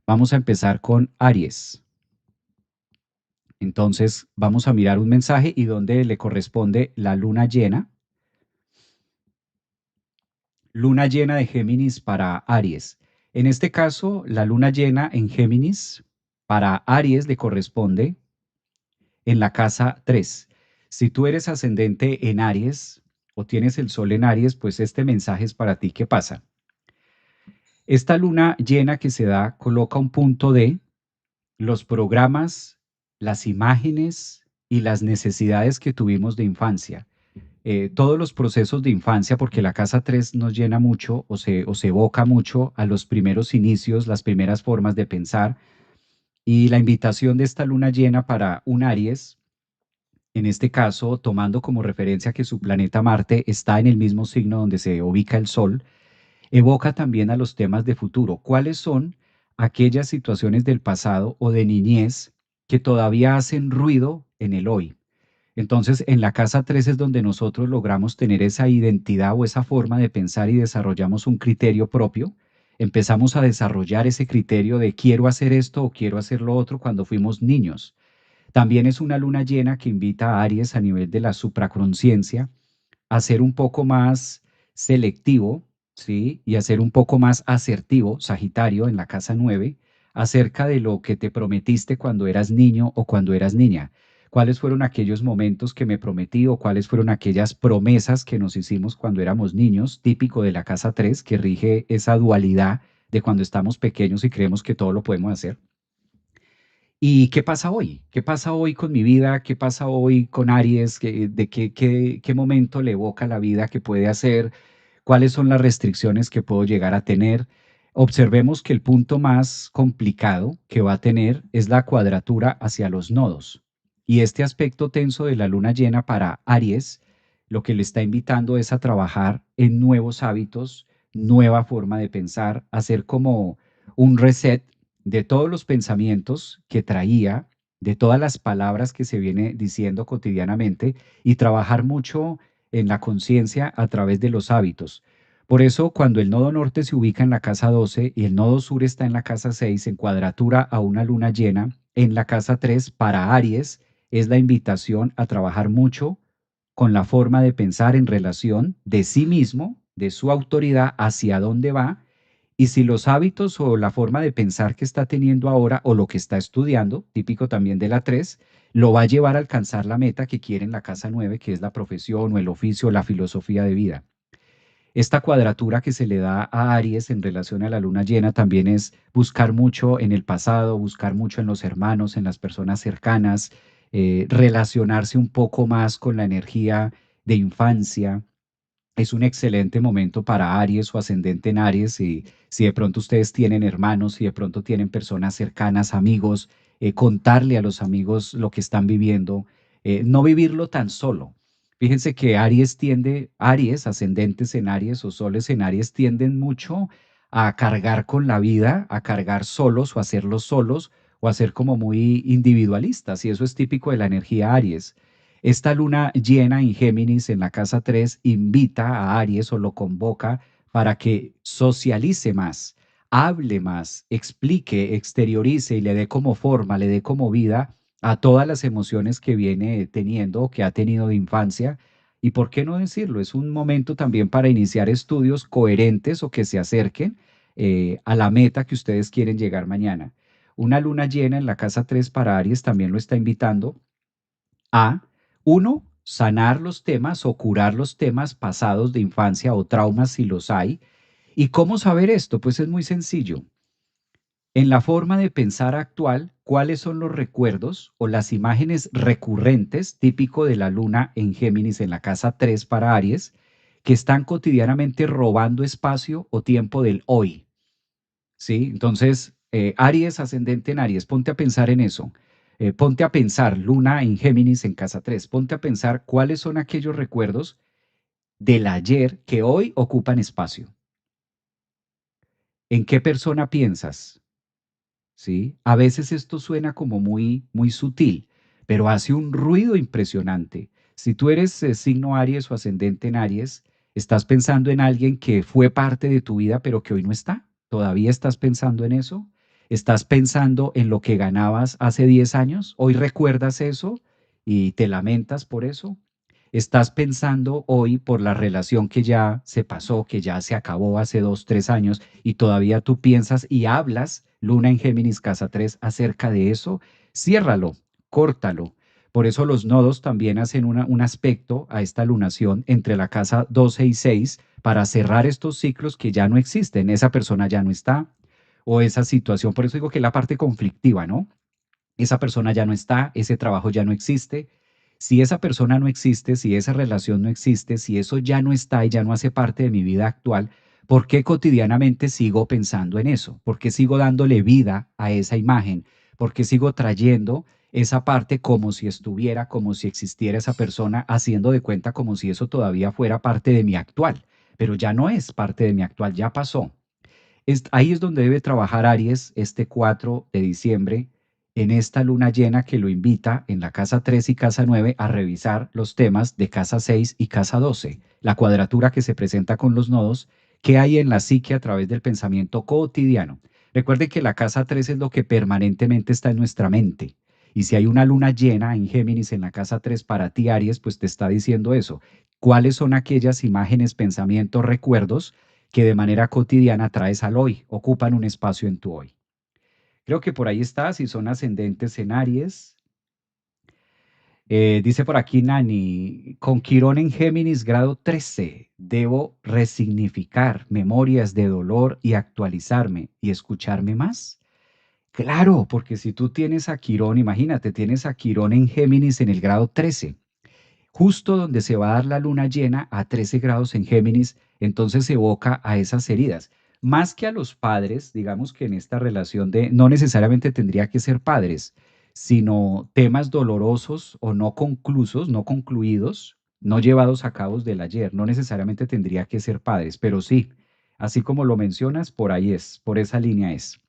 Vamos a empezar con Aries. Entonces vamos a mirar un mensaje y donde le corresponde la luna llena. Luna llena de Géminis para Aries. En este caso, la luna llena en Géminis para Aries le corresponde en la casa 3. Si tú eres ascendente en Aries o tienes el sol en Aries, pues este mensaje es para ti. ¿Qué pasa? Esta luna llena que se da coloca un punto de los programas, las imágenes y las necesidades que tuvimos de infancia. Todos los procesos de infancia, porque la casa 3 nos llena mucho o se evoca mucho a los primeros inicios, las primeras formas de pensar. Y la invitación de esta luna llena para un Aries, en este caso, tomando como referencia que su planeta Marte está en el mismo signo donde se ubica el Sol, evoca también a los temas de futuro. ¿Cuáles son aquellas situaciones del pasado o de niñez que todavía hacen ruido en el hoy? Entonces, en la casa 3 es donde nosotros logramos tener esa identidad o esa forma de pensar y desarrollamos un criterio propio. Empezamos a desarrollar ese criterio de quiero hacer esto o quiero hacer lo otro cuando fuimos niños. También es una luna llena que invita a Aries a nivel de la supraconsciencia a ser un poco más selectivo, ¿sí? Y a ser un poco más asertivo, Sagitario, en la casa 9, acerca de lo que te prometiste cuando eras niño o cuando eras niña. ¿Cuáles fueron aquellos momentos que me prometí o cuáles fueron aquellas promesas que nos hicimos cuando éramos niños, típico de la casa 3, que rige esa dualidad de cuando estamos pequeños y creemos que todo lo podemos hacer? ¿Y qué pasa hoy? ¿Qué pasa hoy con mi vida? ¿Qué pasa hoy con Aries? ¿De qué momento le evoca la vida que puede hacer? ¿Cuáles son las restricciones que puedo llegar a tener? Observemos que el punto más complicado que va a tener es la cuadratura hacia los nodos. Y este aspecto tenso de la luna llena para Aries, lo que le está invitando es a trabajar en nuevos hábitos, nueva forma de pensar, hacer como un reset de todos los pensamientos que traía, de todas las palabras que se viene diciendo cotidianamente y trabajar mucho en la conciencia a través de los hábitos. Por eso, cuando el nodo norte se ubica en la casa 12 y el nodo sur está en la casa 6, en cuadratura a una luna llena, en la casa 3 para Aries, es la invitación a trabajar mucho con la forma de pensar en relación de sí mismo, de su autoridad, hacia dónde va y si los hábitos o la forma de pensar que está teniendo ahora o lo que está estudiando, típico también de la 3, lo va a llevar a alcanzar la meta que quiere en la casa 9, que es la profesión o el oficio o la filosofía de vida. Esta cuadratura que se le da a Aries en relación a la luna llena también es buscar mucho en el pasado, buscar mucho en los hermanos, en las personas cercanas, relacionarse un poco más con la energía de infancia. Es un excelente momento para Aries o ascendente en Aries. Y si de pronto ustedes tienen hermanos, si de pronto tienen personas cercanas, amigos, contarle a los amigos lo que están viviendo, no vivirlo tan solo. Fíjense que Aries, ascendentes en Aries o soles en Aries tienden mucho a cargar con la vida, a cargar solos o a hacerlos solos o a ser como muy individualistas. Y eso es típico de la energía Aries. Esta luna llena en Géminis en la casa 3 invita a Aries o lo convoca para que socialice más, hable más, explique, exteriorice y le dé como forma, le dé como vida a todas las emociones que viene teniendo o que ha tenido de infancia. Y por qué no decirlo, es un momento también para iniciar estudios coherentes o que se acerquen a la meta que ustedes quieren llegar mañana. Una luna llena en la casa 3 para Aries también lo está invitando a, uno, sanar los temas o curar los temas pasados de infancia o traumas si los hay. ¿Y cómo saber esto? Pues es muy sencillo. En la forma de pensar actual, ¿cuáles son los recuerdos o las imágenes recurrentes, típico de la luna en Géminis en la casa 3 para Aries, que están cotidianamente robando espacio o tiempo del hoy? ¿Sí? Entonces, Aries, ascendente en Aries, ponte a pensar en eso. Ponte a pensar, Luna en Géminis en casa 3. Ponte a pensar cuáles son aquellos recuerdos del ayer que hoy ocupan espacio. ¿En qué persona piensas? ¿Sí? A veces esto suena como muy, muy sutil, pero hace un ruido impresionante. Si tú eres signo Aries o ascendente en Aries, estás pensando en alguien que fue parte de tu vida, pero que hoy no está. ¿Todavía estás pensando en eso? ¿Estás pensando en lo que ganabas hace 10 años? ¿Hoy recuerdas eso y te lamentas por eso? ¿Estás pensando hoy por la relación que ya se pasó, que ya se acabó hace 2, 3 años y todavía tú piensas y hablas, Luna en Géminis, casa 3, acerca de eso? Ciérralo, córtalo. Por eso los nodos también hacen un aspecto a esta lunación entre la casa 12 y 6 para cerrar estos ciclos que ya no existen. Esa persona ya no está o esa situación. Por eso digo que la parte conflictiva, ¿no? Esa persona ya no está, ese trabajo ya no existe. Si esa persona no existe, si esa relación no existe, si eso ya no está y ya no hace parte de mi vida actual, ¿por qué cotidianamente sigo pensando en eso? ¿Por qué sigo dándole vida a esa imagen? ¿Por qué sigo trayendo esa parte como si estuviera, como si existiera esa persona, haciendo de cuenta como si eso todavía fuera parte de mi actual? Pero ya no es parte de mi actual, ya pasó. Ahí es donde debe trabajar Aries este 4 de diciembre, en esta luna llena que lo invita en la casa 3 y casa 9 a revisar los temas de casa 6 y casa 12, la cuadratura que se presenta con los nodos que hay en la psique a través del pensamiento cotidiano. Recuerde que la casa 3 es lo que permanentemente está en nuestra mente. Y si hay una luna llena en Géminis en la casa 3 para ti, Aries, pues te está diciendo eso. ¿Cuáles son aquellas imágenes, pensamientos, recuerdos que de manera cotidiana traes al hoy, ocupan un espacio en tu hoy? Creo que por ahí está, si son ascendentes en Aries. Dice por aquí Nani, con Quirón en Géminis grado 13, debo resignificar memorias de dolor y actualizarme y escucharme más. Claro, porque si tú tienes a Quirón, imagínate, tienes a Quirón en Géminis en el grado 13, justo donde se va a dar la luna llena a 13 grados en Géminis, entonces se evoca a esas heridas. Más que a los padres, digamos que en esta relación de, no necesariamente tendría que ser padres, sino temas dolorosos o no conclusos, no concluidos, no llevados a cabo del ayer, no necesariamente tendría que ser padres, pero sí, así como lo mencionas, por ahí es, por esa línea es.